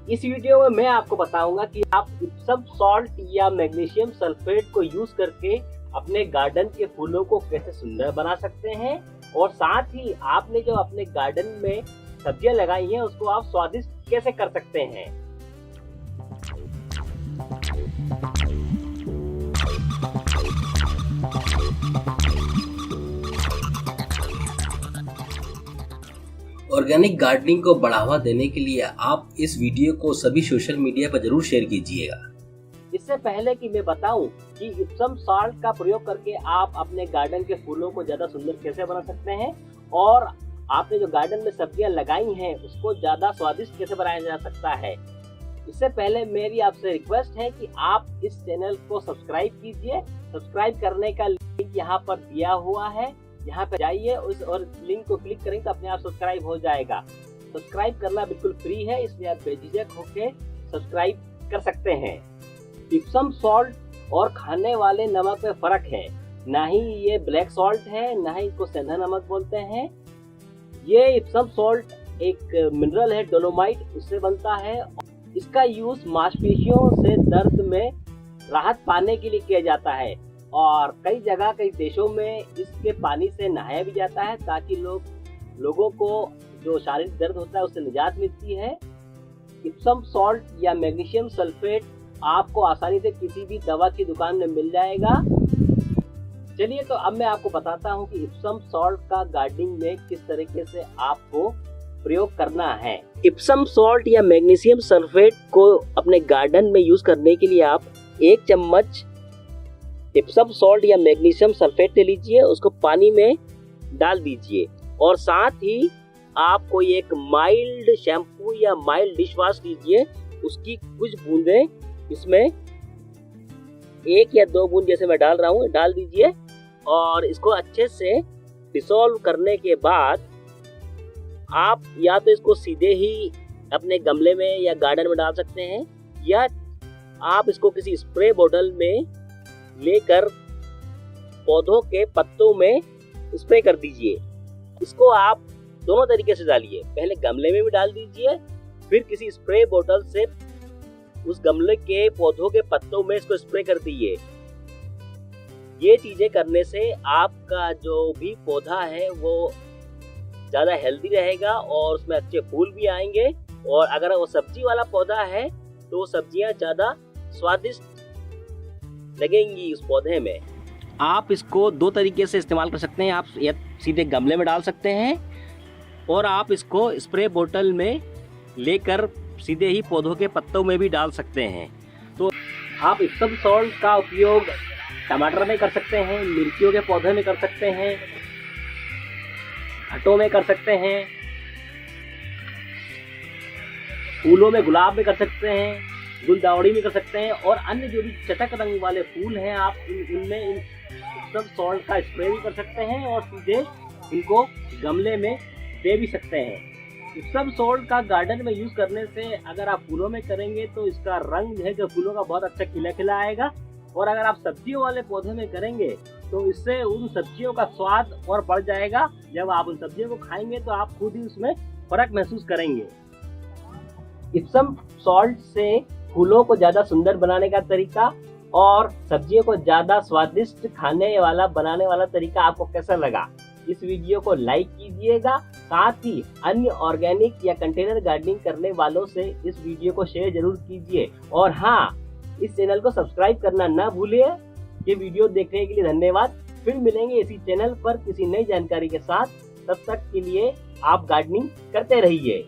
इस वीडियो में मैं आपको बताऊंगा कि आप इप्सम सॉल्ट या मैग्नीशियम सल्फेट को यूज करके अपने गार्डन के फूलों को कैसे सुंदर बना सकते हैं और साथ ही आपने जो अपने गार्डन में सब्जियां लगाई हैं उसको आप स्वादिष्ट कैसे कर सकते हैं। ऑर्गेनिक गार्डनिंग को बढ़ावा देने के लिए आप इस वीडियो को सभी सोशल मीडिया पर जरूर शेयर कीजिएगा। इससे पहले कि मैं बताऊं कि इप्सम सॉल्ट का प्रयोग करके आप अपने गार्डन के फूलों को ज्यादा सुंदर कैसे बना सकते हैं और आपने जो गार्डन में सब्जियां लगाई हैं उसको ज्यादा स्वादिष्ट कैसे बनाया जा सकता है, इससे पहले मेरी आपसे रिक्वेस्ट है कि आप इस चैनल को सब्सक्राइब कीजिए। सब्सक्राइब करने का लिंक यहाँ पर दिया हुआ है, यहाँ पे जाइए उस और लिंक को क्लिक करेंगे तो अपने आप सब्सक्राइब हो जाएगा। सब्सक्राइब करना बिल्कुल फ्री है, इसलिए आप बेझिझक होके सब्सक्राइब कर सकते हैं। इप्सम सॉल्ट और खाने वाले नमक में फर्क है, ना ही ये ब्लैक सॉल्ट है ना ही इसको सेंधा नमक बोलते हैं। ये इप्सम सॉल्ट एक मिनरल है, डोलोमाइट, उससे बनता है। इसका यूज मांसपेशियों से दर्द में राहत पाने के लिए किया जाता है और कई जगह कई देशों में इसके पानी से नहाया भी जाता है ताकि लोगों को जो शारीरिक दर्द होता है उससे निजात मिलती है। इप्सम सॉल्ट या मैग्नीशियम सल्फेट आपको आसानी से किसी भी दवा की दुकान में मिल जाएगा। चलिए तो अब मैं आपको बताता हूँ कि इप्सम सॉल्ट का गार्डनिंग में किस तरीके से आपको प्रयोग करना है। इप्सम सॉल्ट या मैग्नीशियम सल्फेट को अपने गार्डन में यूज करने के लिए आप 1 चम्मच इप्सम सॉल्ट या मैग्नीशियम सल्फेट ले लीजिए, उसको पानी में डाल दीजिए और साथ ही आप कोई एक माइल्ड शैम्पू या माइल्ड डिश वॉश लीजिए, उसकी कुछ बूंदें इसमें 1 या 2 बूंद जैसे मैं डाल रहा हूँ डाल दीजिए और इसको अच्छे से डिसॉल्व करने के बाद आप या तो इसको सीधे ही अपने गमले में या गार्डन में डाल सकते हैं या आप इसको किसी स्प्रे बोतल में लेकर पौधों के पत्तों में स्प्रे कर दीजिए। इसको आप दोनों तरीके से डालिए, पहले गमले में भी डाल दीजिए फिर किसी स्प्रे बोतल से उस गमले के पौधों के पत्तों में इसको स्प्रे कर दीजिए। ये चीजें करने से आपका जो भी पौधा है वो ज्यादा हेल्दी रहेगा और उसमें अच्छे फूल भी आएंगे और अगर वो सब्जी वाला पौधा है तो सब्जियां ज्यादा स्वादिष्ट लगेंगी उस पौधे में। आप इसको 2 तरीके से इस्तेमाल कर सकते हैं, आप या सीधे गमले में डाल सकते हैं और आप इसको स्प्रे बोतल में लेकर सीधे ही पौधों के पत्तों में भी डाल सकते हैं। तो आप इप्सम सॉल्ट का उपयोग टमाटर में कर सकते हैं, मिर्चियों के पौधे में कर सकते हैं, खटों में कर सकते हैं, फूलों में गुलाब में कर सकते हैं, गुलदावड़ी में कर सकते हैं और अन्य जो भी चटक रंग वाले फूल हैं आप उनमें इप्सम सॉल्ट का स्प्रे भी कर सकते हैं और सीधे इनको गमले में दे भी सकते हैं। इप्सम सॉल्ट का गार्डन में यूज करने से अगर आप फूलों में करेंगे तो इसका रंग है जो फूलों का बहुत अच्छा खिला खिला आएगा और अगर आप सब्जियों वाले पौधे में करेंगे तो इससे उन सब्जियों का स्वाद और बढ़ जाएगा। जब आप उन सब्जियों को खाएंगे तो आप खुद ही उसमें फर्क महसूस करेंगे। इप्सम सॉल्ट से फूलों को ज्यादा सुंदर बनाने का तरीका और सब्जियों को ज्यादा स्वादिष्ट खाने वाला बनाने वाला तरीका आपको कैसा लगा, इस वीडियो को लाइक कीजिएगा। साथ ही अन्य ऑर्गेनिक या कंटेनर गार्डनिंग करने वालों से इस वीडियो को शेयर जरूर कीजिए और हाँ, इस चैनल को सब्सक्राइब करना ना भूलिए। ये वीडियो देखने के लिए धन्यवाद। फिर मिलेंगे इसी चैनल पर किसी नई जानकारी के साथ, तब तक के लिए आप गार्डनिंग करते रहिए।